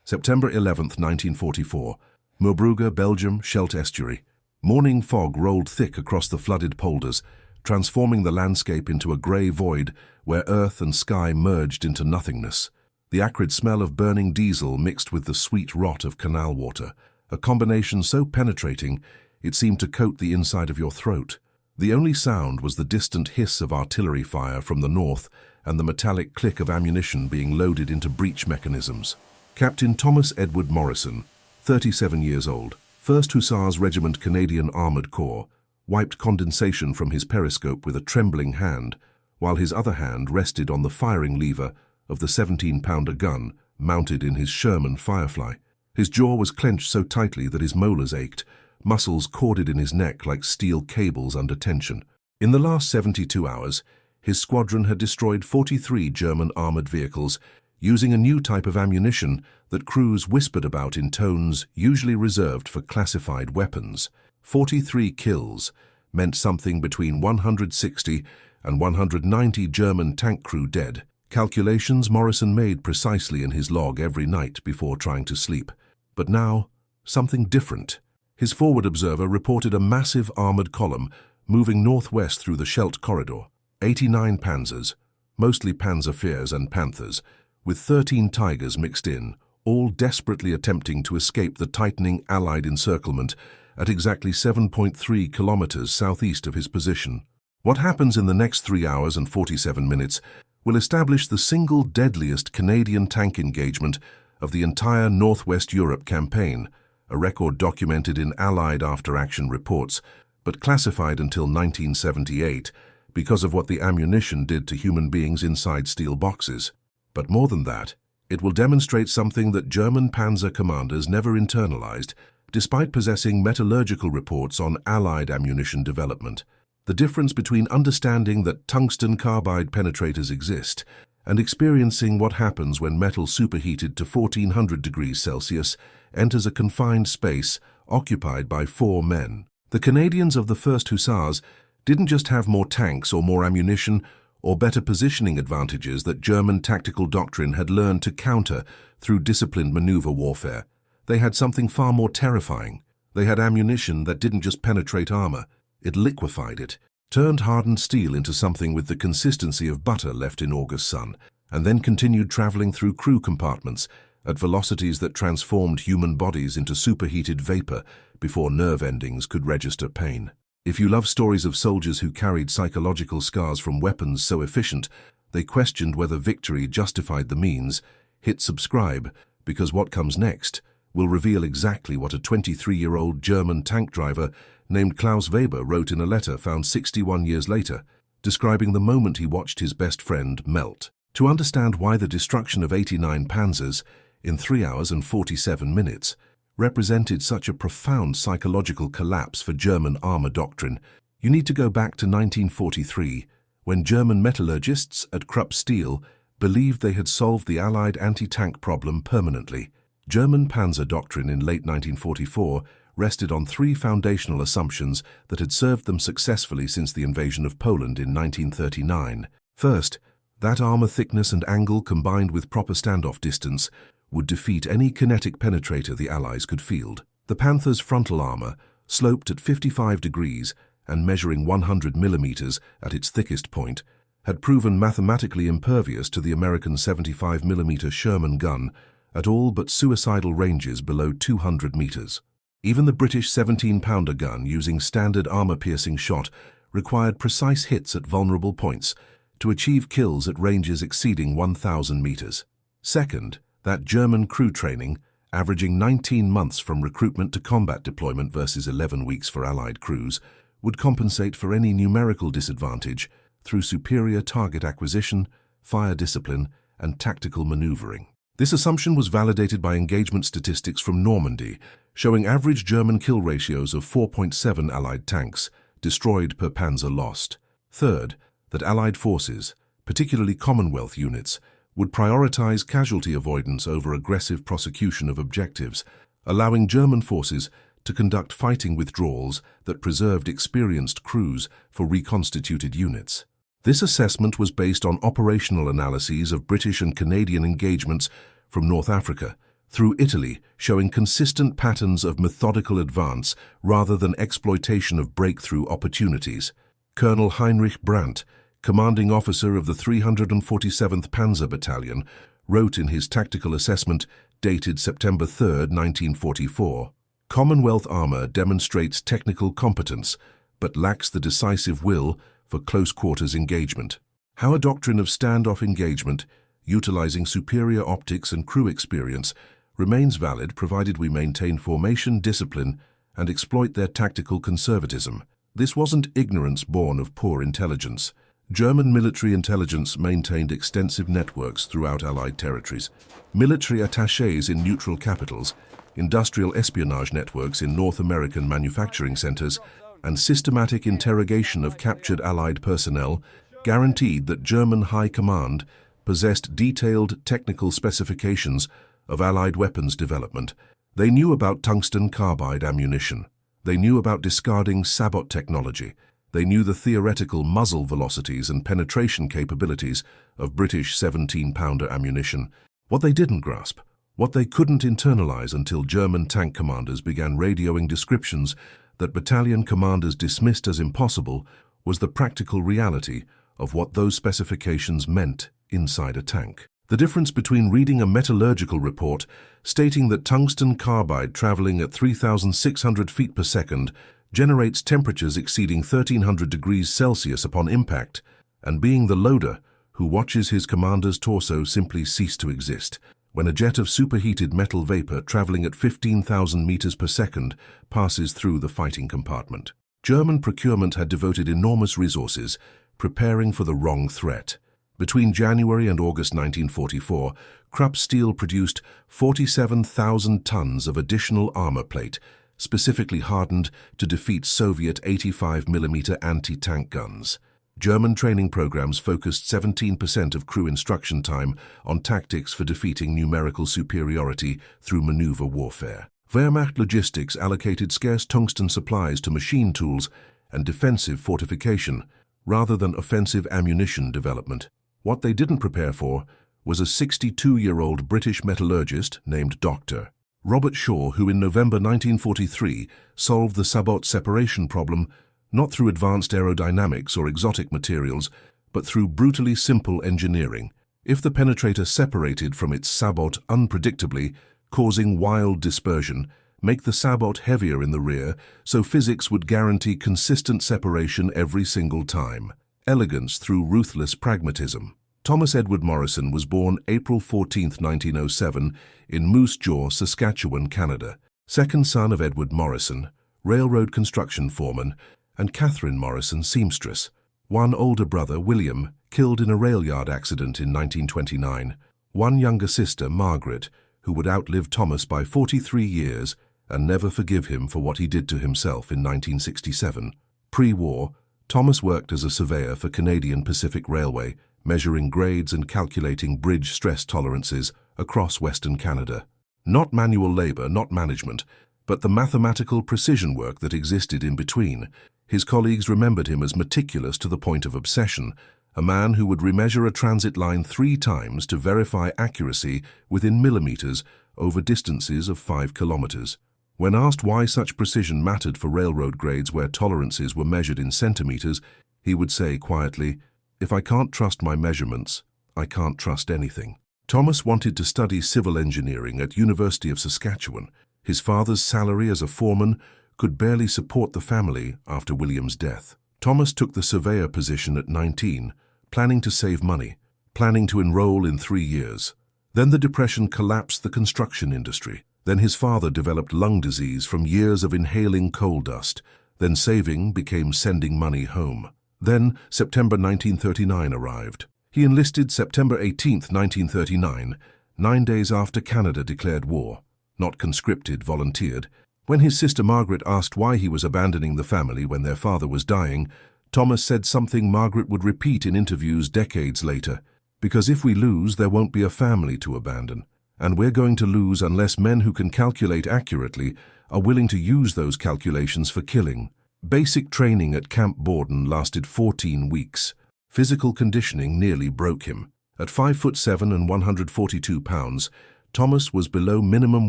September 11, 1944. Moerbrugge, Belgium, Scheldt Estuary. Morning fog rolled thick across the flooded polders, transforming the landscape into a grey void where earth and sky merged into nothingness. The acrid smell of burning diesel mixed with the sweet rot of canal water, a combination so penetrating it seemed to coat the inside of your throat. The only sound was the distant hiss of artillery fire from the north and the metallic click of ammunition being loaded into breech mechanisms. Captain Thomas Edward Morrison, 37 years old, 1st Hussars Regiment Canadian Armoured Corps, wiped condensation from his periscope with a trembling hand, while his other hand rested on the firing lever of the 17-pounder gun mounted in his Sherman Firefly. His jaw was clenched so tightly that his molars ached, muscles corded in his neck like steel cables under tension. In the last 72 hours, his squadron had destroyed 43 German armoured vehicles, using a new type of ammunition that crews whispered about in tones usually reserved for classified weapons. 43 kills meant something between 160 and 190 German tank crew dead, calculations Morrison made precisely in his log every night before trying to sleep. But now, something different. His forward observer reported a massive armoured column moving northwest through the Scheldt corridor. 89 Panzers, mostly Panzer IVs and Panthers, with 13 Tigers mixed in, all desperately attempting to escape the tightening Allied encirclement at exactly 7.3 kilometers southeast of his position. What happens in the next 3 hours and 47 minutes will establish the single deadliest Canadian tank engagement of the entire Northwest Europe campaign, a record documented in Allied after-action reports, but classified until 1978 because of what the ammunition did to human beings inside steel boxes. But more than that, it will demonstrate something that German Panzer commanders never internalized, despite possessing metallurgical reports on Allied ammunition development. The difference between understanding that tungsten carbide penetrators exist and experiencing what happens when metal superheated to 1400 degrees Celsius enters a confined space occupied by 4 men. The Canadians of the 1st Hussars didn't just have more tanks or more ammunition or better positioning advantages that German tactical doctrine had learned to counter through disciplined maneuver warfare. They had something far more terrifying. They had ammunition that didn't just penetrate armor, it liquefied it, turned hardened steel into something with the consistency of butter left in August sun, and then continued traveling through crew compartments at velocities that transformed human bodies into superheated vapor before nerve endings could register pain. If you love stories of soldiers who carried psychological scars from weapons so efficient they questioned whether victory justified the means, hit subscribe, because what comes next will reveal exactly what a 23-year-old German tank driver named Klaus Weber wrote in a letter found 61 years later, describing the moment he watched his best friend melt. To understand why the destruction of 89 Panzers in 3 hours and 47 minutes represented such a profound psychological collapse for German armor doctrine, you need to go back to 1943, when German metallurgists at Krupp Steel believed they had solved the Allied anti-tank problem permanently. German Panzer doctrine in late 1944 rested on 3 foundational assumptions that had served them successfully since the invasion of Poland in 1939. First, that armor thickness and angle combined with proper standoff distance would defeat any kinetic penetrator the Allies could field. The Panther's frontal armor, sloped at 55 degrees and measuring 100 millimeters at its thickest point, had proven mathematically impervious to the American 75 millimeter Sherman gun at all but suicidal ranges below 200 meters. Even the British 17-pounder gun using standard armor-piercing shot required precise hits at vulnerable points to achieve kills at ranges exceeding 1,000 meters. Second, that German crew training, averaging 19 months from recruitment to combat deployment versus 11 weeks for Allied crews, would compensate for any numerical disadvantage through superior target acquisition, fire discipline, and tactical maneuvering. This assumption was validated by engagement statistics from Normandy, showing average German kill ratios of 4.7 Allied tanks destroyed per Panzer lost. Third, that Allied forces, particularly Commonwealth units, would prioritize casualty avoidance over aggressive prosecution of objectives, allowing German forces to conduct fighting withdrawals that preserved experienced crews for reconstituted units. This assessment was based on operational analyses of British and Canadian engagements from North Africa, through Italy, showing consistent patterns of methodical advance rather than exploitation of breakthrough opportunities. Colonel Heinrich Brandt, commanding officer of the 347th Panzer Battalion, wrote in his tactical assessment dated September 3, 1944, "Commonwealth armor demonstrates technical competence, but lacks the decisive will for close-quarters engagement. How a doctrine of standoff engagement, utilizing superior optics and crew experience, remains valid provided we maintain formation discipline and exploit their tactical conservatism. This wasn't ignorance born of poor intelligence." German military intelligence maintained extensive networks throughout Allied territories, military attachés in neutral capitals, industrial espionage networks in North American manufacturing centers, and systematic interrogation of captured Allied personnel guaranteed that German High Command possessed detailed technical specifications of Allied weapons development. They knew about tungsten carbide ammunition. They knew about discarding sabot technology. They knew the theoretical muzzle velocities and penetration capabilities of British 17-pounder ammunition. What they didn't grasp, what they couldn't internalize until German tank commanders began radioing descriptions that battalion commanders dismissed as impossible, was the practical reality of what those specifications meant inside a tank. The difference between reading a metallurgical report stating that tungsten carbide traveling at 3,600 feet per second generates temperatures exceeding 1,300 degrees Celsius upon impact, and being the loader who watches his commander's torso simply cease to exist when a jet of superheated metal vapor traveling at 15,000 meters per second passes through the fighting compartment. German procurement had devoted enormous resources preparing for the wrong threat. Between January and August 1944, Krupp Steel produced 47,000 tons of additional armor plate, specifically hardened to defeat Soviet 85mm anti-tank guns. German training programs focused 17% of crew instruction time on tactics for defeating numerical superiority through maneuver warfare. Wehrmacht logistics allocated scarce tungsten supplies to machine tools and defensive fortification, rather than offensive ammunition development. What they didn't prepare for was a 62-year-old British metallurgist named Dr. Robert Shaw, who in November 1943 solved the sabot separation problem not through advanced aerodynamics or exotic materials, but through brutally simple engineering. If the penetrator separated from its sabot unpredictably, causing wild dispersion, make the sabot heavier in the rear so physics would guarantee consistent separation every single time. Elegance through ruthless pragmatism. Thomas Edward Morrison was born April 14, 1907, in Moose Jaw, Saskatchewan, Canada. Second son of Edward Morrison, railroad construction foreman, and Catherine Morrison, seamstress. One older brother, William, killed in a rail yard accident in 1929. One younger sister, Margaret, who would outlive Thomas by 43 years and never forgive him for what he did to himself in 1967. Pre-war, Thomas worked as a surveyor for Canadian Pacific Railway, measuring grades and calculating bridge stress tolerances across Western Canada. Not manual labor, not management, but the mathematical precision work that existed in between. His colleagues remembered him as meticulous to the point of obsession, a man who would remeasure a transit line 3 times to verify accuracy within millimeters over distances of 5 kilometers. When asked why such precision mattered for railroad grades where tolerances were measured in centimeters, he would say quietly, "If I can't trust my measurements, I can't trust anything." Thomas wanted to study civil engineering at University of Saskatchewan. His father's salary as a foreman could barely support the family after William's death. Thomas took the surveyor position at 19, planning to save money, planning to enroll in 3 years. Then the Depression collapsed the construction industry. Then his father developed lung disease from years of inhaling coal dust. Then saving became sending money home. Then September 1939 arrived. He enlisted September 18, 1939, 9 days after Canada declared war. Not conscripted, volunteered. When his sister Margaret asked why he was abandoning the family when their father was dying, Thomas said something Margaret would repeat in interviews decades later. "Because if we lose, there won't be a family to abandon. And we're going to lose unless men who can calculate accurately are willing to use those calculations for killing." Basic training at Camp Borden lasted 14 weeks. Physical conditioning nearly broke him. At 5'7" and 142 pounds, Thomas was below minimum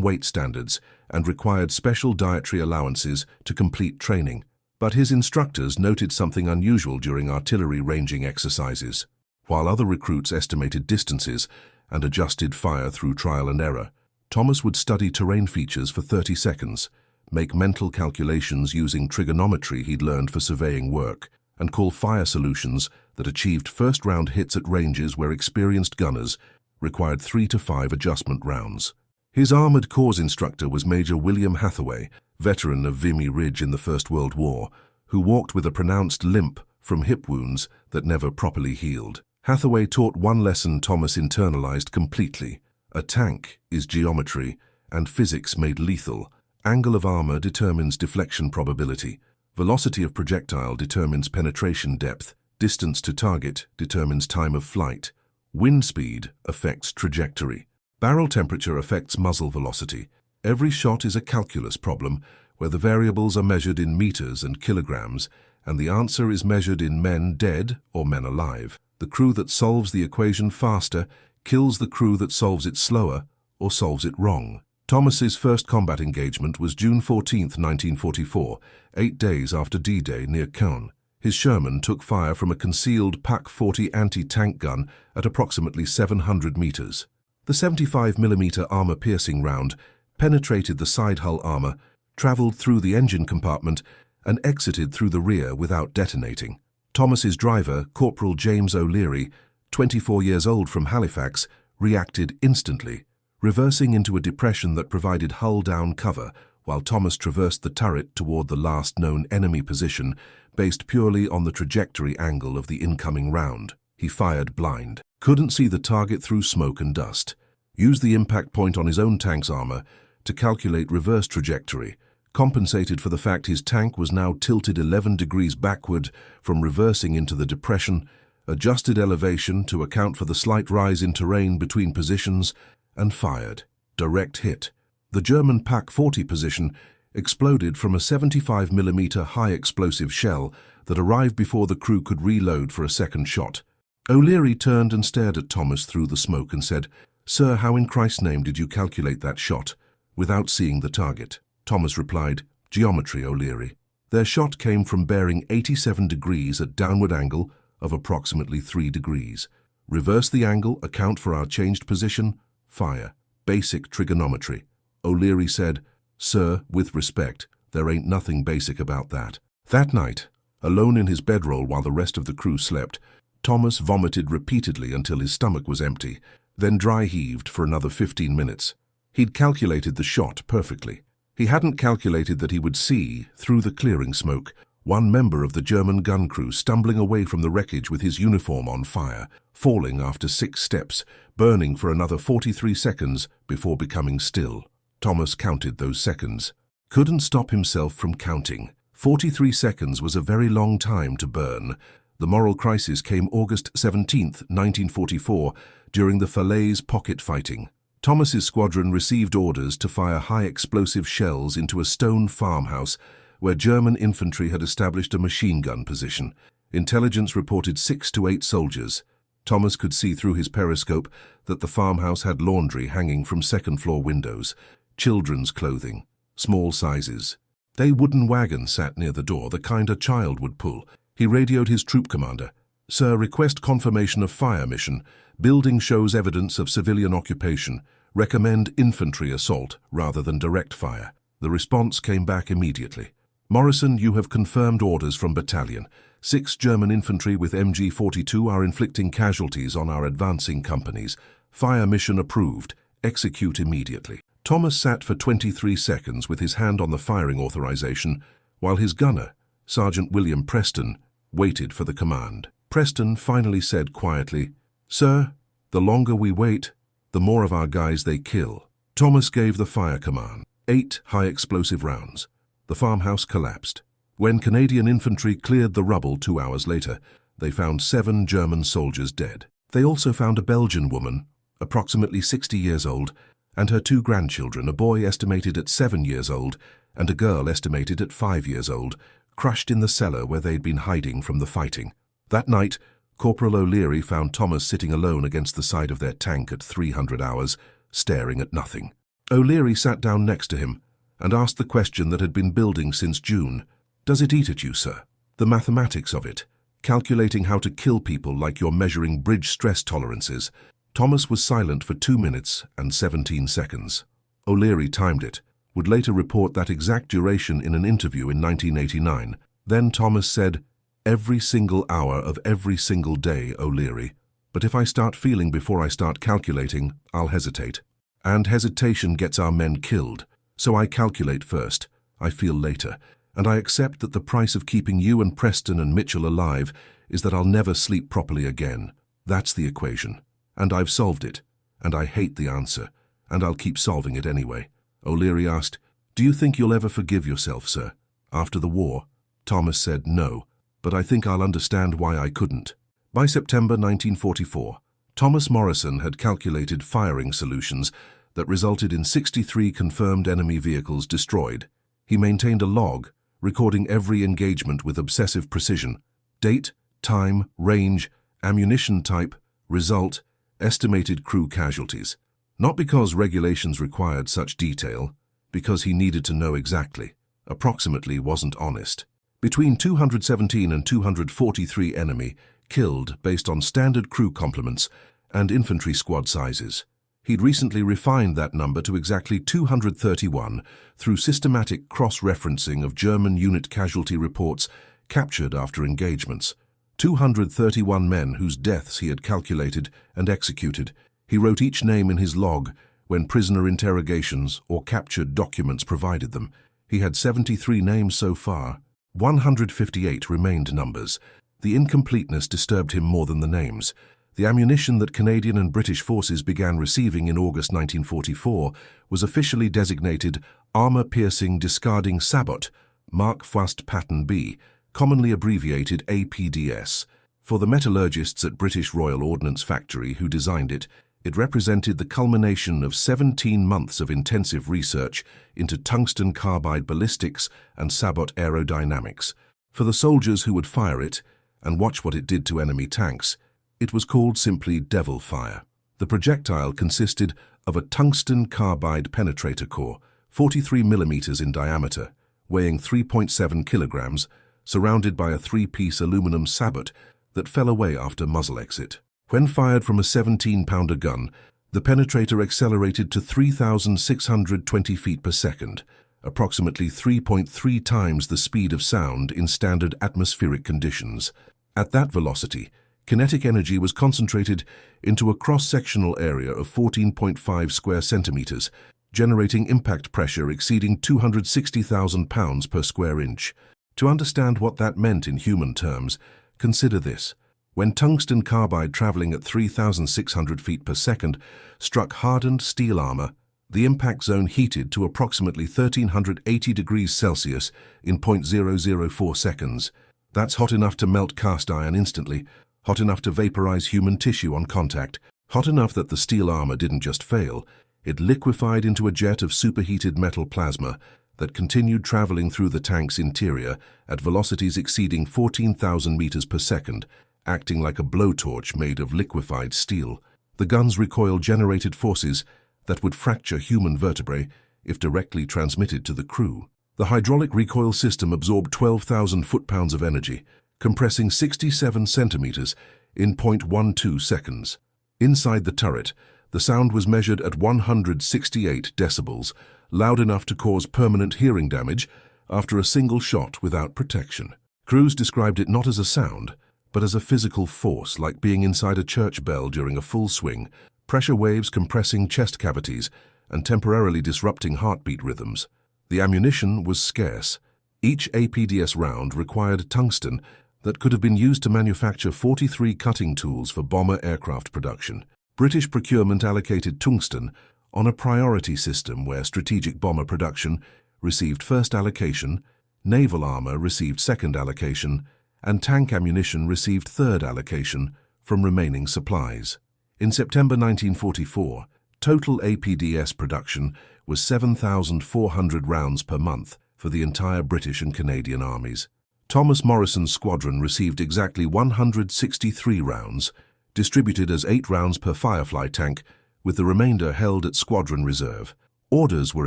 weight standards and required special dietary allowances to complete training. But his instructors noted something unusual during artillery ranging exercises. While other recruits estimated distances and adjusted fire through trial and error, Thomas would study terrain features for 30 seconds, make mental calculations using trigonometry he'd learned for surveying work, and call fire solutions that achieved first-round hits at ranges where experienced gunners required 3 to 5 adjustment rounds. His Armoured Corps instructor was Major William Hathaway, veteran of Vimy Ridge in the First World War, who walked with a pronounced limp from hip wounds that never properly healed. Hathaway taught one lesson Thomas internalized completely. A tank is geometry and physics made lethal. Angle of armor determines deflection probability. Velocity of projectile determines penetration depth. Distance to target determines time of flight. Wind speed affects trajectory. Barrel temperature affects muzzle velocity. Every shot is a calculus problem where the variables are measured in meters and kilograms, and the answer is measured in men dead or men alive. The crew that solves the equation faster kills the crew that solves it slower or solves it wrong. Thomas's first combat engagement was June 14, 1944, 8 days after D-Day near Caen. His Sherman took fire from a concealed PaK-40 anti-tank gun at approximately 700 meters. The 75mm armor-piercing round penetrated the side hull armor, traveled through the engine compartment, and exited through the rear without detonating. Thomas's driver, Corporal James O'Leary, 24 years old from Halifax, reacted instantly, reversing into a depression that provided hull-down cover while Thomas traversed the turret toward the last known enemy position based purely on the trajectory angle of the incoming round. He fired blind. Couldn't see the target through smoke and dust. Used the impact point on his own tank's armor to calculate reverse trajectory, compensated for the fact his tank was now tilted 11 degrees backward from reversing into the depression, adjusted elevation to account for the slight rise in terrain between positions, and fired. Direct hit. The German PaK-40 position exploded from a 75mm high-explosive shell that arrived before the crew could reload for a second shot. O'Leary turned and stared at Thomas through the smoke and said, "Sir, how in Christ's name did you calculate that shot?" without seeing the target. Thomas replied, "Geometry, O'Leary." Their shot came from bearing 87 degrees at downward angle of approximately 3 degrees. Reverse the angle, account for our changed position, fire. Basic trigonometry. O'Leary said, "Sir, with respect, there ain't nothing basic about that." That night, alone in his bedroll while the rest of the crew slept, Thomas vomited repeatedly until his stomach was empty, then dry-heaved for another 15 minutes. He'd calculated the shot perfectly. He hadn't calculated that he would see, through the clearing smoke, one member of the German gun crew stumbling away from the wreckage with his uniform on fire, falling after 6 steps, burning for another 43 seconds before becoming still. Thomas counted those seconds. Couldn't stop himself from counting. 43 seconds was a very long time to burn. The moral crisis came August 17, 1944, during the Falaise pocket fighting. Thomas's squadron received orders to fire high-explosive shells into a stone farmhouse where German infantry had established a machine gun position. Intelligence reported 6 to 8 soldiers. Thomas could see through his periscope that the farmhouse had laundry hanging from second-floor windows, children's clothing, small sizes. A wooden wagon sat near the door, the kind a child would pull. He radioed his troop commander. "Sir, request confirmation of fire mission. Building shows evidence of civilian occupation. Recommend infantry assault rather than direct fire." The response came back immediately. "Morrison, you have confirmed orders from battalion. 6 German infantry with MG-42 are inflicting casualties on our advancing companies. Fire mission approved. Execute immediately." Thomas sat for 23 seconds with his hand on the firing authorization, while his gunner, Sergeant William Preston, waited for the command. Preston finally said quietly, "Sir, the longer we wait, the more of our guys they kill." Thomas gave the fire command. 8 high-explosive rounds. The farmhouse collapsed. When Canadian infantry cleared the rubble 2 hours later, they found 7 German soldiers dead. They also found a Belgian woman, approximately 60 years old, and her 2 grandchildren, a boy estimated at 7 years old and a girl estimated at 5 years old, crushed in the cellar where they'd been hiding from the fighting. That night, Corporal O'Leary found Thomas sitting alone against the side of their tank at 300 hours, staring at nothing. O'Leary sat down next to him and asked the question that had been building since June. Does it eat at you, sir? The mathematics of it, calculating how to kill people like you're measuring bridge stress tolerances. Thomas was silent for 2 minutes and 17 seconds. O'Leary timed it, would later report that exact duration in an interview in 1989. Then Thomas said, "Every single hour of every single day, O'Leary. But if I start feeling before I start calculating, I'll hesitate. And hesitation gets our men killed. So I calculate first, I feel later, and I accept that the price of keeping you and Preston and Mitchell alive is that I'll never sleep properly again. That's the equation. And I've solved it, and I hate the answer, and I'll keep solving it anyway." O'Leary asked, "Do you think you'll ever forgive yourself, sir, after the war?" Thomas said, "No, but I think I'll understand why I couldn't." By September 1944, Thomas Morrison had calculated firing solutions that resulted in 63 confirmed enemy vehicles destroyed. He maintained a log, recording every engagement with obsessive precision: date, time, range, ammunition type, result, estimated crew casualties. Not because regulations required such detail, because he needed to know exactly. Approximately wasn't honest. Between 217 and 243 enemy killed based on standard crew complements and infantry squad sizes. He'd recently refined that number to exactly 231 through systematic cross-referencing of German unit casualty reports captured after engagements. 231 men whose deaths he had calculated and executed. He wrote each name in his log when prisoner interrogations or captured documents provided them. He had 73 names so far. 158 remained numbers. The incompleteness disturbed him more than the names. The ammunition that Canadian and British forces began receiving in August 1944 was officially designated Armor-Piercing Discarding Sabot, Mark Fust Pattern B, commonly abbreviated APDS. For the metallurgists at British Royal Ordnance Factory who designed it, it represented the culmination of 17 months of intensive research into tungsten carbide ballistics and sabot aerodynamics. For the soldiers who would fire it and watch what it did to enemy tanks, it was called simply Devil Fire. The projectile consisted of a tungsten carbide penetrator core, 43 millimeters in diameter, weighing 3.7 kilograms, surrounded by a 3-piece aluminum sabot that fell away after muzzle exit. When fired from a 17-pounder gun, the penetrator accelerated to 3,620 feet per second, approximately 3.3 times the speed of sound in standard atmospheric conditions. At that velocity, kinetic energy was concentrated into a cross-sectional area of 14.5 square centimeters, generating impact pressure exceeding 260,000 pounds per square inch. To understand what that meant in human terms, consider this. When tungsten carbide traveling at 3,600 feet per second struck hardened steel armor, the impact zone heated to approximately 1,380 degrees Celsius in 0.004 seconds. That's hot enough to melt cast iron instantly, hot enough to vaporize human tissue on contact, hot enough that the steel armor didn't just fail, it liquefied into a jet of superheated metal plasma that continued traveling through the tank's interior at velocities exceeding 14,000 meters per second, acting like a blowtorch made of liquefied steel. The gun's recoil generated forces that would fracture human vertebrae if directly transmitted to the crew. The hydraulic recoil system absorbed 12,000 foot-pounds of energy, compressing 67 centimeters in 0.12 seconds. Inside the turret, the sound was measured at 168 decibels, loud enough to cause permanent hearing damage after a single shot without protection. Crews described it not as a sound, but as a physical force, like being inside a church bell during a full swing, pressure waves compressing chest cavities and temporarily disrupting heartbeat rhythms. The ammunition was scarce. Each APDS round required tungsten that could have been used to manufacture 43 cutting tools for bomber aircraft production. British procurement allocated tungsten on a priority system where strategic bomber production received first allocation, naval armor received second allocation, and tank ammunition received third allocation from remaining supplies. In September 1944, total APDS production was 7,400 rounds per month for the entire British and Canadian armies. Thomas Morrison's squadron received exactly 163 rounds, distributed as 8 rounds per Firefly tank, with the remainder held at squadron reserve. Orders were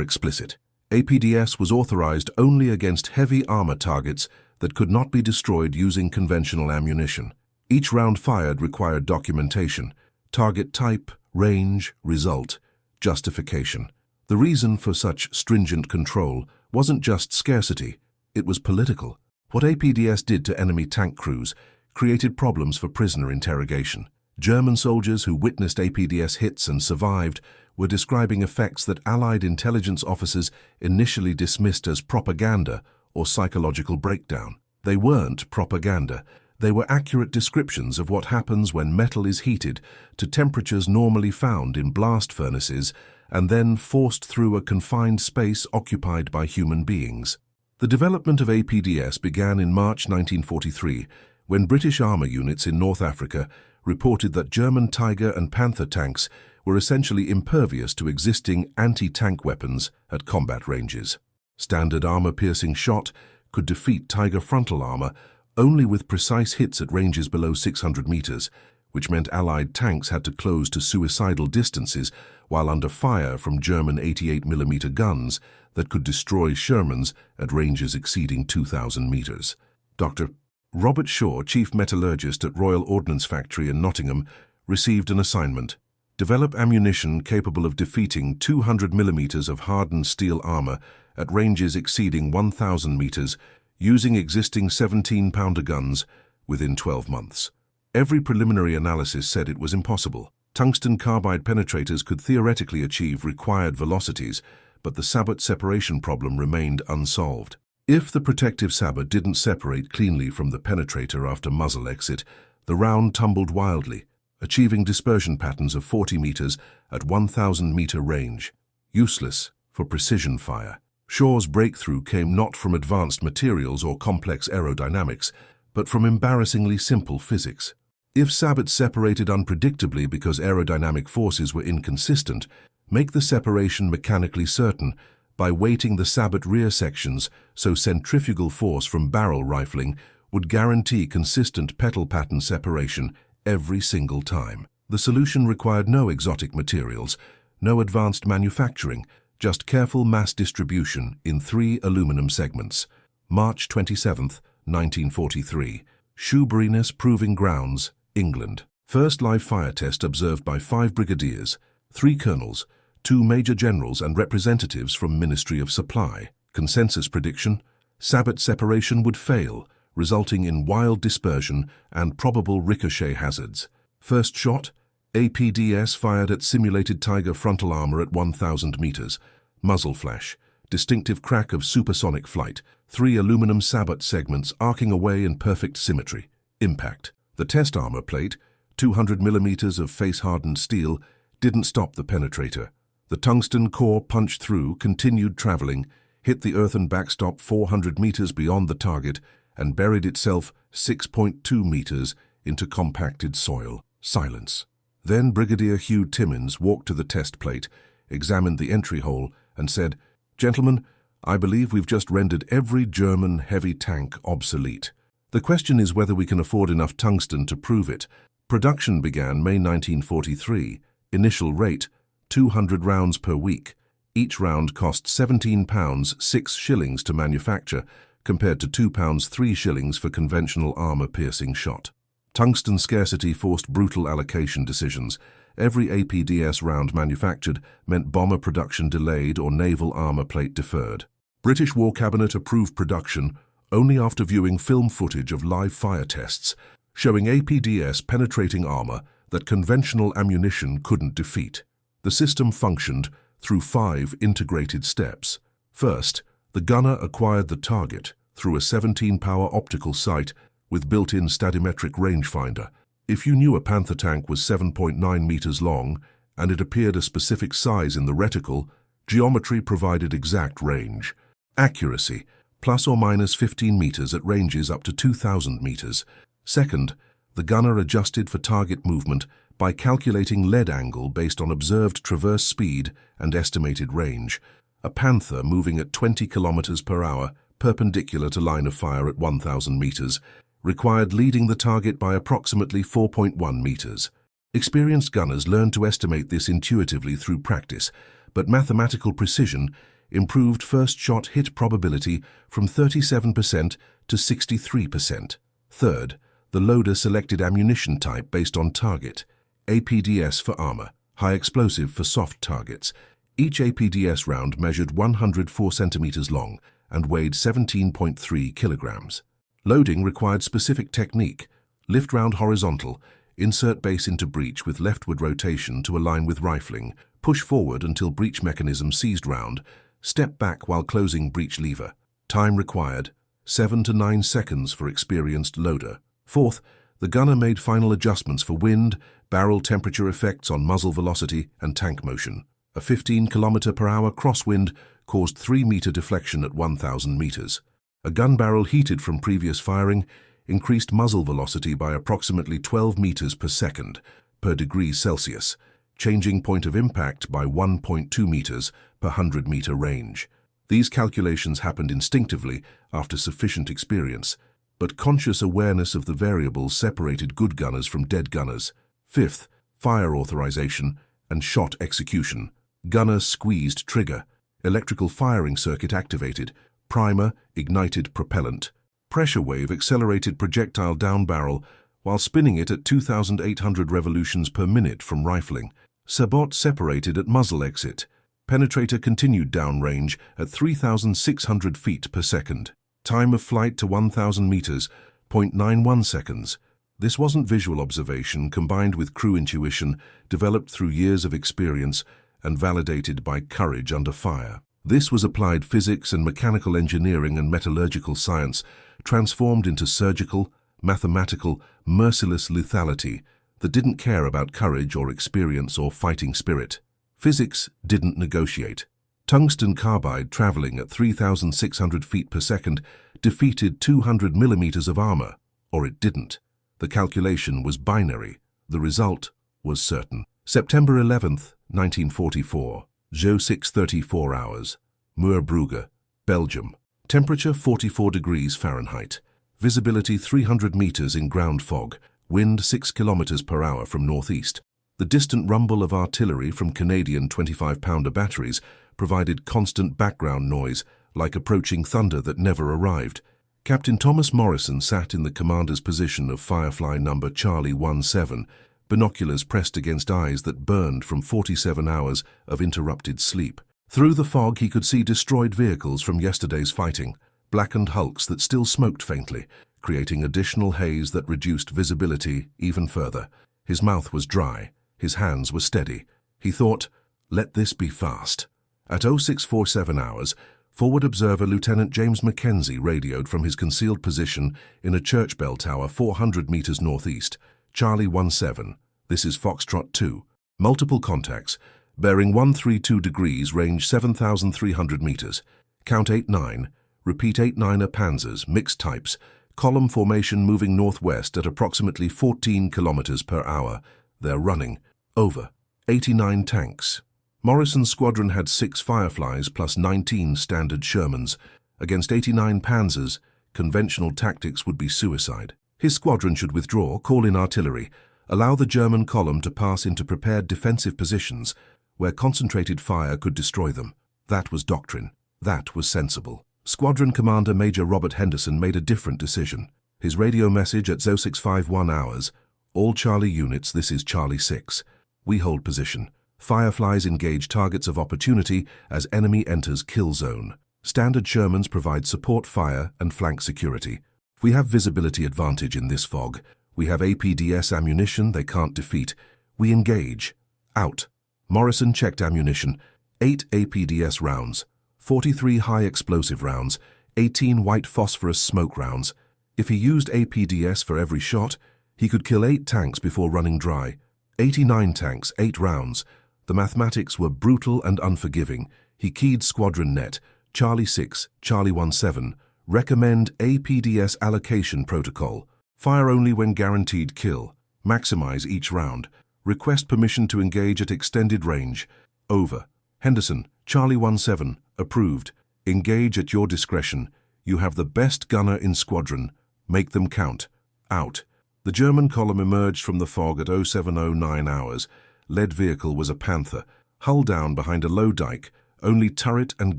explicit. APDS was authorized only against heavy armor targets that could not be destroyed using conventional ammunition. Each round fired required documentation: target type, range, result, justification. The reason for such stringent control wasn't just scarcity, it was political. What APDS did to enemy tank crews created problems for prisoner interrogation. German soldiers who witnessed APDS hits and survived were describing effects that Allied intelligence officers initially dismissed as propaganda or psychological breakdown. They weren't propaganda. They were accurate descriptions of what happens when metal is heated to temperatures normally found in blast furnaces and then forced through a confined space occupied by human beings. The development of APDS began in March 1943, when British armour units in North Africa reported that German Tiger and Panther tanks were essentially impervious to existing anti-tank weapons at combat ranges. Standard armour-piercing shot could defeat Tiger frontal armour only with precise hits at ranges below 600 meters, which meant Allied tanks had to close to suicidal distances while under fire from German 88mm guns that could destroy Shermans at ranges exceeding 2,000 meters. Dr. Robert Shaw, chief metallurgist at Royal Ordnance Factory in Nottingham, received an assignment: develop ammunition capable of defeating 200mm of hardened steel armor at ranges exceeding 1,000 meters using existing 17-pounder guns within 12 months. Every preliminary analysis said it was impossible. Tungsten carbide penetrators could theoretically achieve required velocities, but the sabot separation problem remained unsolved. If the protective sabot didn't separate cleanly from the penetrator after muzzle exit, the round tumbled wildly, achieving dispersion patterns of 40 meters at 1,000-meter range. Useless for precision fire. Shaw's breakthrough came not from advanced materials or complex aerodynamics, but from embarrassingly simple physics. If sabots separated unpredictably because aerodynamic forces were inconsistent, make the separation mechanically certain by weighting the sabot rear sections so centrifugal force from barrel rifling would guarantee consistent petal pattern separation every single time. The solution required no exotic materials, no advanced manufacturing, just careful mass distribution in 3 aluminum segments. March 27, 1943. Shoeburyness Proving Grounds, England. First live fire test observed by 5 brigadiers, 3 colonels, 2 major generals and representatives from Ministry of Supply. Consensus prediction: sabot separation would fail, resulting in wild dispersion and probable ricochet hazards. First shot: APDS fired at simulated Tiger frontal armor at 1,000 meters. Muzzle flash, distinctive crack of supersonic flight, 3 aluminum sabot segments arcing away in perfect symmetry. Impact. The test armor plate, 200 millimeters of face-hardened steel, didn't stop the penetrator. The tungsten core punched through, continued traveling, hit the earthen backstop 400 meters beyond the target, and buried itself 6.2 meters into compacted soil. Silence. Then Brigadier Hugh Timmins walked to the test plate, examined the entry hole, and said, "Gentlemen, I believe we've just rendered every German heavy tank obsolete. The question is whether we can afford enough tungsten to prove it." Production began May 1943. Initial rate, 200 rounds per week. Each round cost £17 6 shillings to manufacture, compared to £2 3 shillings for conventional armor-piercing shot. Tungsten scarcity forced brutal allocation decisions. Every APDS round manufactured meant bomber production delayed or naval armor plate deferred. British War Cabinet approved production only after viewing film footage of live fire tests, showing APDS penetrating armor that conventional ammunition couldn't defeat. The system functioned through 5 integrated steps. First, the gunner acquired the target through a 17-power optical sight with built-in stadimetric rangefinder. If you knew a Panther tank was 7.9 meters long and it appeared a specific size in the reticle, geometry provided exact range. Accuracy, plus or minus 15 meters at ranges up to 2,000 meters. Second, the gunner adjusted for target movement by calculating lead angle based on observed traverse speed and estimated range. A Panther moving at 20 kilometers per hour, perpendicular to line of fire at 1,000 meters, required leading the target by approximately 4.1 meters. Experienced gunners learned to estimate this intuitively through practice, but mathematical precision improved first shot hit probability from 37% to 63%. Third, the loader selected ammunition type based on target. APDS for armor, high explosive for soft targets. Each APDS round measured 104 centimeters long and weighed 17.3 kilograms. Loading required specific technique. Lift round horizontal, insert base into breech with leftward rotation to align with rifling, push forward until breech mechanism seized round, step back while closing breech lever. Time required, 7 to 9 seconds for experienced loader. Fourth, the gunner made final adjustments for wind, barrel temperature effects on muzzle velocity and tank motion. A 15 km/h crosswind caused 3-meter deflection at 1,000 meters. A gun barrel heated from previous firing increased muzzle velocity by approximately 12 meters per second per degree Celsius, changing point of impact by 1.2 meters per 100-meter range. These calculations happened instinctively after sufficient experience, but conscious awareness of the variables separated good gunners from dead gunners. Fifth, fire authorization and shot execution. Gunner squeezed trigger. Electrical firing circuit activated. Primer ignited propellant. Pressure wave accelerated projectile down barrel while spinning it at 2,800 revolutions per minute from rifling. Sabot separated at muzzle exit. Penetrator continued downrange at 3,600 feet per second. Time of flight to 1,000 meters, 0.91 seconds. This wasn't visual observation combined with crew intuition developed through years of experience and validated by courage under fire. This was applied physics and mechanical engineering and metallurgical science transformed into surgical, mathematical, merciless lethality that didn't care about courage or experience or fighting spirit. Physics didn't negotiate. Tungsten carbide traveling at 3,600 feet per second defeated 200 millimeters of armor, or it didn't. The calculation was binary. The result was certain. September 11th, 1944. 06:34 hours. Moerbrugge, Belgium. Temperature 44 degrees Fahrenheit. Visibility 300 meters in ground fog. Wind 6 kilometers per hour from northeast. The distant rumble of artillery from Canadian 25-pounder batteries provided constant background noise, like approaching thunder that never arrived. Captain Thomas Morrison sat in the commander's position of Firefly number Charlie 17, binoculars pressed against eyes that burned from 47 hours of interrupted sleep. Through the fog he could see destroyed vehicles from yesterday's fighting, blackened hulks that still smoked faintly, creating additional haze that reduced visibility even further. His mouth was dry, his hands were steady. He thought, let this be fast. At 06:47 hours, forward observer Lieutenant James Mackenzie radioed from his concealed position in a church bell tower 400 meters northeast. Charlie 17, this is Foxtrot 2. Multiple contacts, bearing 132 degrees, range 7,300 meters. Count 89, repeat 89er Panzers, mixed types, column formation moving northwest at approximately 14 kilometers per hour. They're running. Over. 89 tanks. Morrison's squadron had 6 Fireflies plus 19 standard Shermans. Against 89 Panzers, conventional tactics would be suicide. His squadron should withdraw, call in artillery, allow the German column to pass into prepared defensive positions where concentrated fire could destroy them. That was doctrine. That was sensible. Squadron Commander Major Robert Henderson made a different decision. His radio message at 0651 hours, all Charlie units, this is Charlie 6. We hold position. Fireflies engage targets of opportunity as enemy enters kill zone. Standard Shermans provide support fire and flank security. We have visibility advantage in this fog. We have APDS ammunition they can't defeat. We engage. Out. Morrison checked ammunition. 8 APDS rounds, 43 high explosive rounds, 18 white phosphorus smoke rounds. If he used APDS for every shot, he could kill 8 tanks before running dry. 89 tanks, 8 rounds. The mathematics were brutal and unforgiving. He keyed squadron net. Charlie 6, Charlie 17. Recommend APDS allocation protocol. Fire only when guaranteed kill. Maximize each round. Request permission to engage at extended range. Over. Henderson, Charlie 17. Approved. Engage at your discretion. You have the best gunner in squadron. Make them count. Out. The German column emerged from the fog at 0709 hours. Lead vehicle was a Panther, hull down behind a low dike, only turret and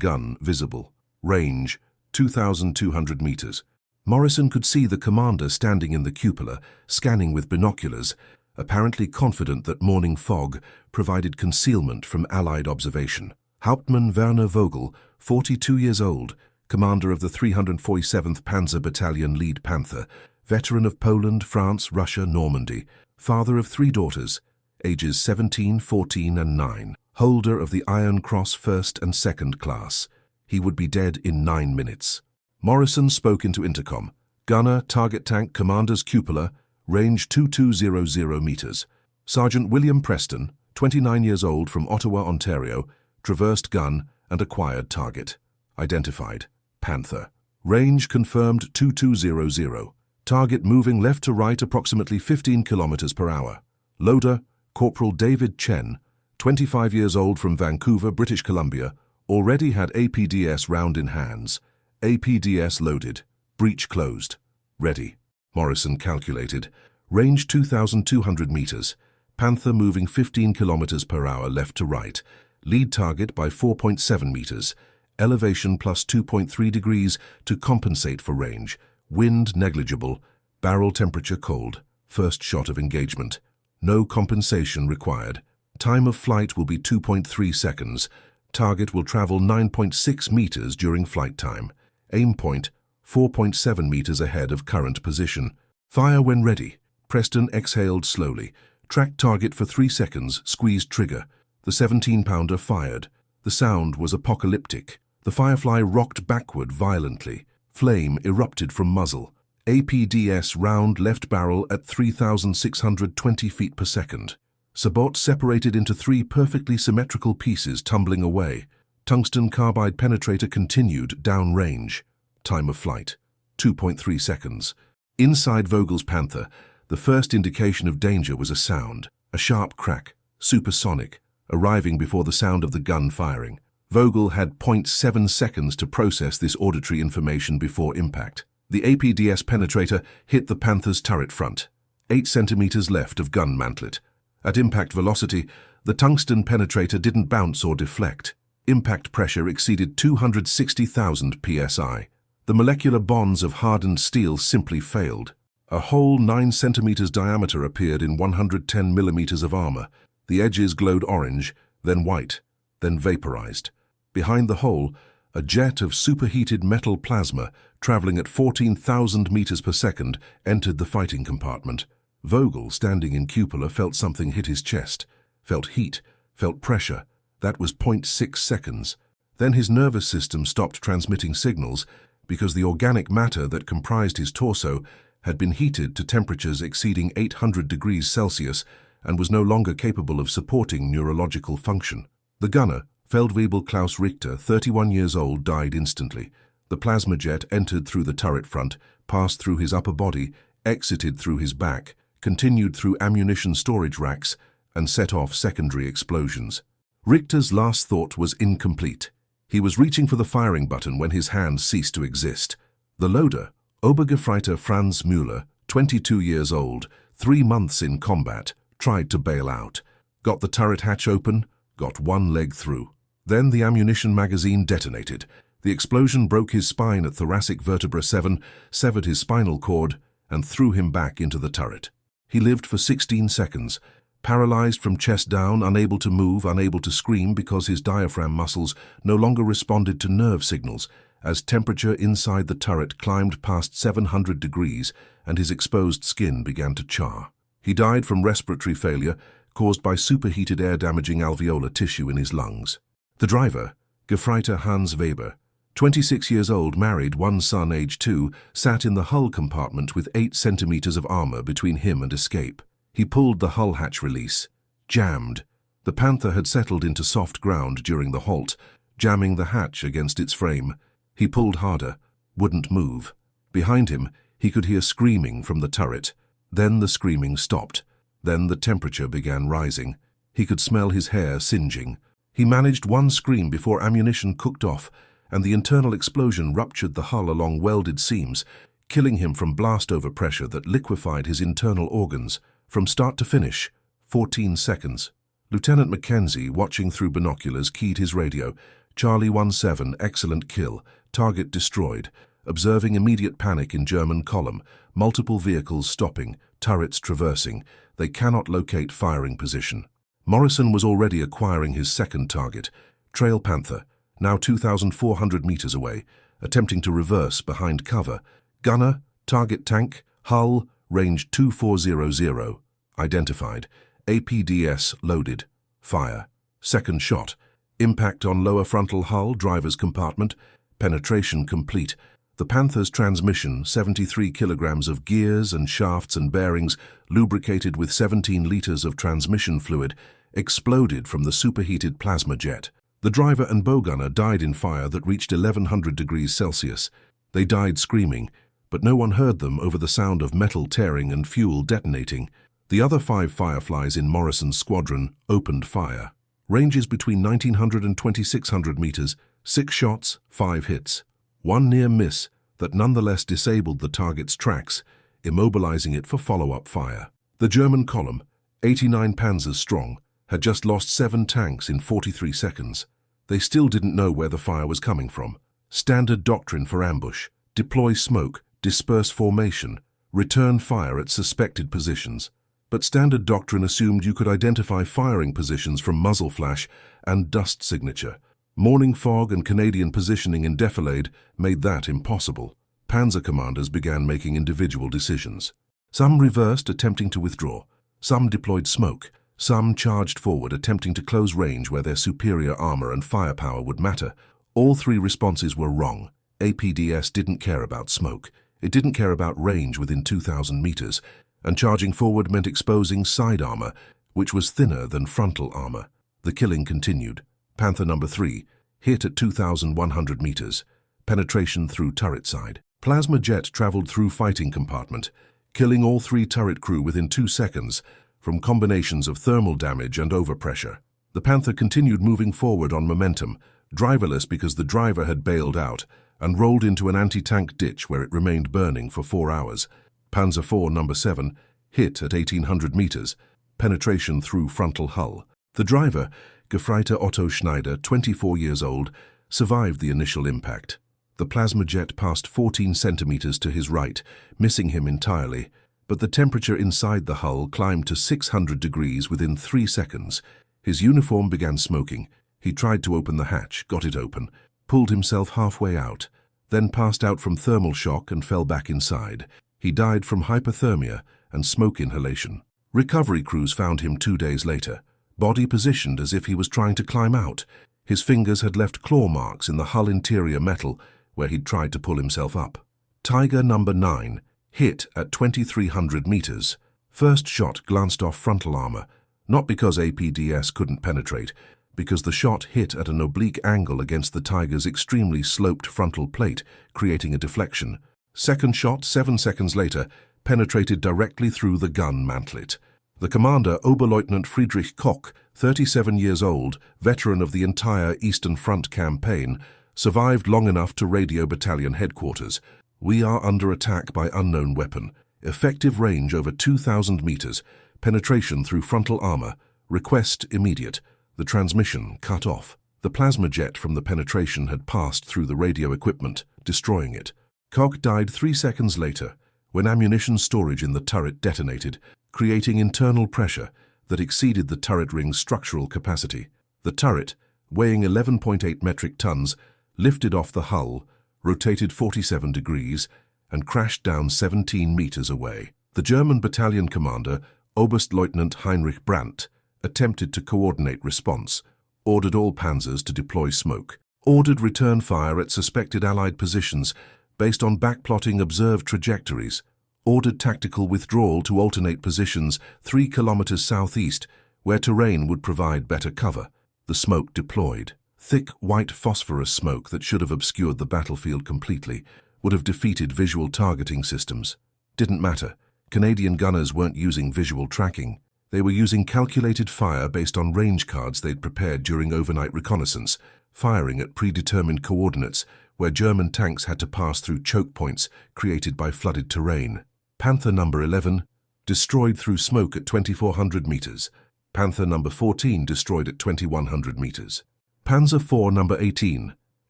gun visible. Range, 2,200 meters. Morrison could see the commander standing in the cupola, scanning with binoculars, apparently confident that morning fog provided concealment from Allied observation. Hauptmann Werner Vogel, 42 years old, commander of the 347th Panzer Battalion Lead Panther, veteran of Poland, France, Russia, Normandy, father of 3 daughters, ages 17, 14 and 9, holder of the Iron Cross 1st and 2nd class. He would be dead in 9 minutes. Morrison spoke into intercom. Gunner, target tank, commander's cupola, range 2200 meters. Sergeant William Preston, 29 years old, from Ottawa, Ontario, traversed gun and acquired target. Identified, Panther. Range confirmed 2200. Target moving left to right approximately 15 kilometers per hour. Loader, Corporal David Chen, 25 years old, from Vancouver, British Columbia, already had APDS round in hands. APDS loaded. Breech closed. Ready. Morrison calculated. Range 2,200 meters. Panther moving 15 kilometers per hour left to right. Lead target by 4.7 meters. Elevation plus 2.3 degrees to compensate for range. Wind negligible. Barrel temperature cold. First shot of engagement. No compensation required. Time of flight will be 2.3 seconds. Target will travel 9.6 meters during flight time. Aim point, 4.7 meters ahead of current position. Fire when ready. Preston exhaled slowly. Tracked target for 3 seconds, squeezed trigger. The 17-pounder fired. The sound was apocalyptic. The Firefly rocked backward violently. Flame erupted from muzzle. APDS round left barrel at 3,620 feet per second. Sabot separated into 3 perfectly symmetrical pieces, tumbling away. Tungsten carbide penetrator continued downrange. Time of flight, 2.3 seconds. Inside Vogel's Panther, the first indication of danger was a sound, a sharp crack, supersonic, arriving before the sound of the gun firing. Vogel had 0.7 seconds to process this auditory information before impact. The APDS penetrator hit the Panther's turret front, 8 centimeters left of gun mantlet. At impact velocity, the tungsten penetrator didn't bounce or deflect. Impact pressure exceeded 260,000 psi. The molecular bonds of hardened steel simply failed. A hole 9 centimeters diameter appeared in 110 millimeters of armor. The edges glowed orange, then white, then vaporized. Behind the hole, a jet of superheated metal plasma, traveling at 14,000 meters per second, entered the fighting compartment. Vogel, standing in cupola, felt something hit his chest, felt heat, felt pressure. That was 0.6 seconds. Then his nervous system stopped transmitting signals because the organic matter that comprised his torso had been heated to temperatures exceeding 800 degrees Celsius and was no longer capable of supporting neurological function. The gunner, Feldwebel Klaus Richter, 31 years old, died instantly. The plasma jet entered through the turret front, passed through his upper body, exited through his back, continued through ammunition storage racks, and set off secondary explosions. Richter's last thought was incomplete. He was reaching for the firing button when his hand ceased to exist. The loader, Obergefreiter Franz Müller, 22 years old, 3 months in combat, tried to bail out. Got the turret hatch open, got one leg through. Then the ammunition magazine detonated. The explosion broke his spine at thoracic vertebra 7, severed his spinal cord, and threw him back into the turret. He lived for 16 seconds, paralyzed from chest down, unable to move, unable to scream because his diaphragm muscles no longer responded to nerve signals as temperature inside the turret climbed past 700 degrees and his exposed skin began to char. He died from respiratory failure caused by superheated air-damaging alveolar tissue in his lungs. The driver, Gefreiter Hans Weber, 26 years old, married, 1 son, age 2, sat in the hull compartment with 8 centimeters of armor between him and escape. He pulled the hull hatch release. Jammed. The Panther had settled into soft ground during the halt, jamming the hatch against its frame. He pulled harder, wouldn't move. Behind him, he could hear screaming from the turret. Then the screaming stopped. Then the temperature began rising. He could smell his hair singeing. He managed one scream before ammunition cooked off, and the internal explosion ruptured the hull along welded seams, killing him from blast overpressure that liquefied his internal organs. From start to finish, 14 seconds. Lieutenant Mackenzie, watching through binoculars, keyed his radio. Charlie 17, excellent kill. Target destroyed. Observing immediate panic in German column. Multiple vehicles stopping, turrets traversing. They cannot locate firing position. Morrison was already acquiring his second target. Trail Panther, now 2,400 meters away, attempting to reverse behind cover. Gunner, target tank, hull, range 2400. Identified. APDS loaded. Fire. Second shot. Impact on lower frontal hull, driver's compartment. Penetration complete. The Panther's transmission, 73 kilograms of gears and shafts and bearings, lubricated with 17 liters of transmission fluid, exploded from the superheated plasma jet. The driver and bowgunner died in fire that reached 1100 degrees Celsius. They died screaming, but no one heard them over the sound of metal tearing and fuel detonating. The other 5 Fireflies in Morrison's squadron opened fire. Ranges between 1900 and 2600 meters, 6 shots, 5 hits. One near miss that nonetheless disabled the target's tracks, immobilizing it for follow-up fire. The German column, 89 Panzers strong, had just lost 7 tanks in 43 seconds. They still didn't know where the fire was coming from. Standard doctrine for ambush: deploy smoke, disperse formation, return fire at suspected positions. But standard doctrine assumed you could identify firing positions from muzzle flash and dust signature. Morning fog and Canadian positioning in defilade made that impossible. Panzer commanders began making individual decisions. Some reversed, attempting to withdraw. Some deployed smoke. Some charged forward, attempting to close range where their superior armor and firepower would matter. All 3 responses were wrong. APDS didn't care about smoke. It didn't care about range within 2,000 meters. And charging forward meant exposing side armor, which was thinner than frontal armor. The killing continued. Panther number 3, hit at 2,100 meters. Penetration through turret side. Plasma jet traveled through fighting compartment, killing all 3 turret crew within 2 seconds from combinations of thermal damage and overpressure. The Panther continued moving forward on momentum, driverless because the driver had bailed out, and rolled into an anti-tank ditch where it remained burning for 4 hours. Panzer IV number 7 hit at 1,800 meters. Penetration through frontal hull. The driver, Gefreiter Otto Schneider, 24 years old, survived the initial impact. The plasma jet passed 14 centimeters to his right, missing him entirely, but the temperature inside the hull climbed to 600 degrees within 3 seconds. His uniform began smoking. He tried to open the hatch, got it open, pulled himself halfway out, then passed out from thermal shock and fell back inside. He died from hypothermia and smoke inhalation. Recovery crews found him 2 days later, body positioned as if he was trying to climb out. His fingers had left claw marks in the hull interior metal where he'd tried to pull himself up. Tiger number 9 hit at 2,300 meters. First shot glanced off frontal armor, not because APDS couldn't penetrate, because the shot hit at an oblique angle against the Tiger's extremely sloped frontal plate, creating a deflection. Second shot, 7 seconds later, penetrated directly through the gun mantlet. The commander, Oberleutnant Friedrich Koch, 37 years old, veteran of the entire Eastern Front campaign, survived long enough to radio battalion headquarters. "We are under attack by unknown weapon. Effective range over 2,000 meters. Penetration through frontal armor. Request immediate. The transmission cut off." The plasma jet from the penetration had passed through the radio equipment, destroying it. Koch died 3 seconds later when ammunition storage in the turret detonated, creating internal pressure that exceeded the turret ring's structural capacity. The turret, weighing 11.8 metric tons, lifted off the hull, rotated 47 degrees, and crashed down 17 meters away. The German battalion commander, Oberstleutnant Heinrich Brandt, attempted to coordinate response, ordered all panzers to deploy smoke, ordered return fire at suspected Allied positions based on backplotting observed trajectories, ordered tactical withdrawal to alternate positions 3 kilometers southeast where terrain would provide better cover. The smoke deployed. Thick white phosphorus smoke that should have obscured the battlefield completely, would have defeated visual targeting systems. Didn't matter. Canadian gunners weren't using visual tracking. They were using calculated fire based on range cards they'd prepared during overnight reconnaissance, firing at predetermined coordinates where German tanks had to pass through choke points created by flooded terrain. Panther No. 11, destroyed through smoke at 2,400 meters. Panther No. 14, destroyed at 2,100 meters. Panzer IV No. 18,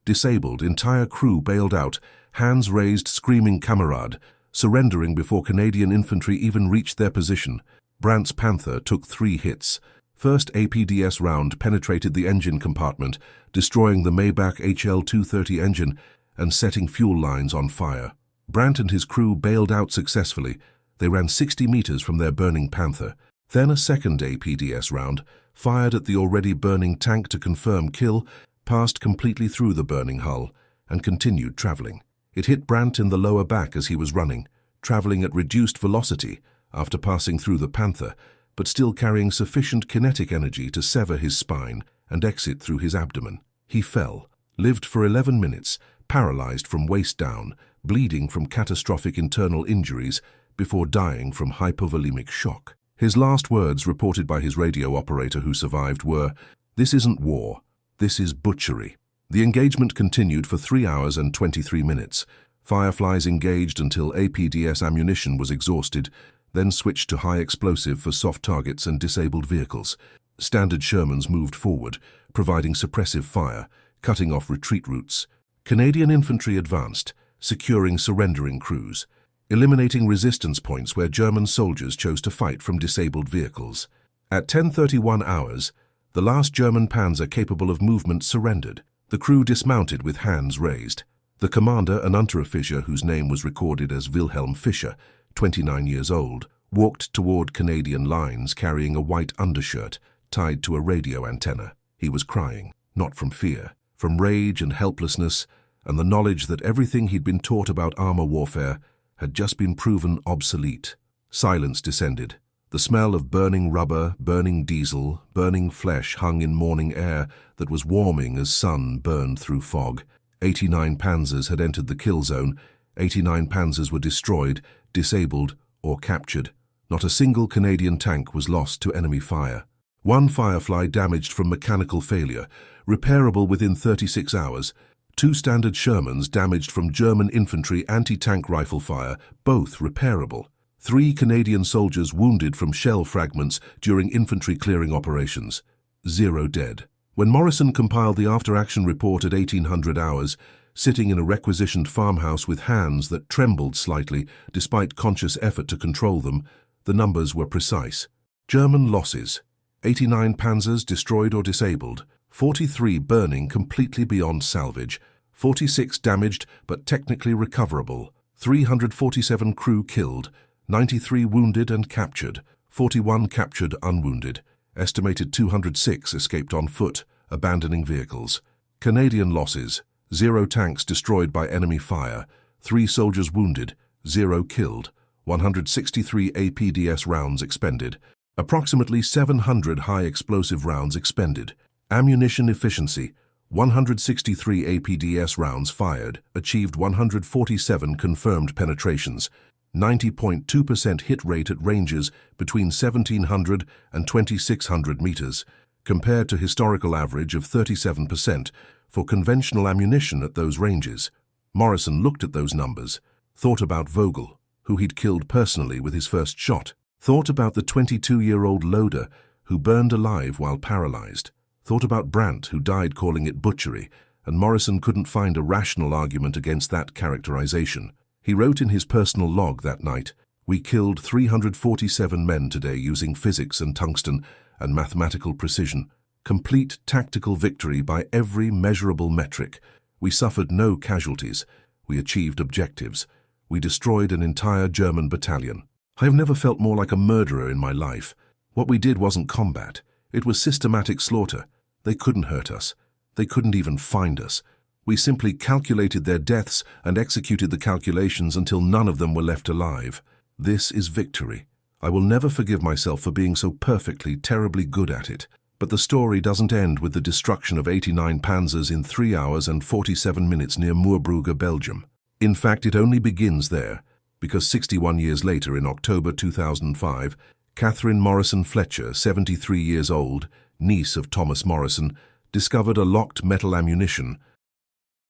disabled, entire crew bailed out, hands raised, screaming "Kamerad," surrendering before Canadian infantry even reached their position. Brandt's Panther took 3 hits. First APDS round penetrated the engine compartment, destroying the Maybach HL-230 engine and setting fuel lines on fire. Brandt and his crew bailed out successfully. They ran 60 meters from their burning Panther. Then a second APDS round, fired at the already burning tank to confirm kill, passed completely through the burning hull and continued traveling. It hit Brandt in the lower back as he was running, traveling at reduced velocity after passing through the Panther, but still carrying sufficient kinetic energy to sever his spine and exit through his abdomen. He fell, lived for 11 minutes, paralyzed from waist down, bleeding from catastrophic internal injuries before dying from hypovolemic shock. His last words, reported by his radio operator who survived, were, "This isn't war, this is butchery." The engagement continued for 3 hours and 23 minutes. Fireflies engaged until APDS ammunition was exhausted, then switched to high explosive for soft targets and disabled vehicles. Standard Shermans moved forward, providing suppressive fire, cutting off retreat routes. Canadian infantry advanced, securing surrendering crews, eliminating resistance points where German soldiers chose to fight from disabled vehicles. At 10:31 hours, the last German Panzer capable of movement surrendered. The crew dismounted with hands raised. The commander, an Unteroffizier whose name was recorded as Wilhelm Fischer, 29 years old, walked toward Canadian lines carrying a white undershirt tied to a radio antenna. He was crying, not from fear, from rage and helplessness, and the knowledge that everything he'd been taught about armor warfare had just been proven obsolete. Silence descended. The smell of burning rubber, burning diesel, burning flesh hung in morning air that was warming as sun burned through fog. 89 Panzers had entered the kill zone. 89 Panzers were destroyed, disabled, or captured. Not a single Canadian tank was lost to enemy fire. 1 Firefly damaged from mechanical failure, repairable within 36 hours. 2 Standard Shermans damaged from German infantry anti-tank rifle fire, both repairable. 3 Canadian soldiers wounded from shell fragments during infantry clearing operations. 0 dead. When Morrison compiled the after-action report at 1800 hours, sitting in a requisitioned farmhouse with hands that trembled slightly despite conscious effort to control them, the numbers were precise. German losses: 89 Panzers destroyed or disabled, 43 burning completely beyond salvage, 46 damaged but technically recoverable, 347 crew killed, 93 wounded and captured, 41 captured unwounded, estimated 206 escaped on foot, abandoning vehicles. Canadian losses: 0 tanks destroyed by enemy fire, 3 soldiers wounded, 0 killed, 163 APDS rounds expended, approximately 700 high-explosive rounds expended. Ammunition efficiency: 163 APDS rounds fired, achieved 147 confirmed penetrations, 90.2% hit rate at ranges between 1,700 and 2,600 meters, compared to historical average of 37% for conventional ammunition at those ranges. Morrison looked at those numbers, thought about Vogel, who he'd killed personally with his first shot, thought about the 22-year-old loader who burned alive while paralyzed, thought about Brandt, who died calling it butchery, and Morrison couldn't find a rational argument against that characterization. He wrote in his personal log that night, "We killed 347 men today using physics and tungsten and mathematical precision. Complete tactical victory by every measurable metric. We suffered no casualties. We achieved objectives. We destroyed an entire German battalion. I have never felt more like a murderer in my life. What we did wasn't combat. It was systematic slaughter. They couldn't hurt us. They couldn't even find us. We simply calculated their deaths and executed the calculations until none of them were left alive. This is victory. I will never forgive myself for being so perfectly, terribly good at it." But the story doesn't end with the destruction of 89 Panzers in 3 hours and 47 minutes near Moorbrugge, Belgium. In fact, it only begins there, because 61 years later, in October 2005, Catherine Morrison Fletcher, 73 years old, niece of Thomas Morrison, discovered a locked metal ammunition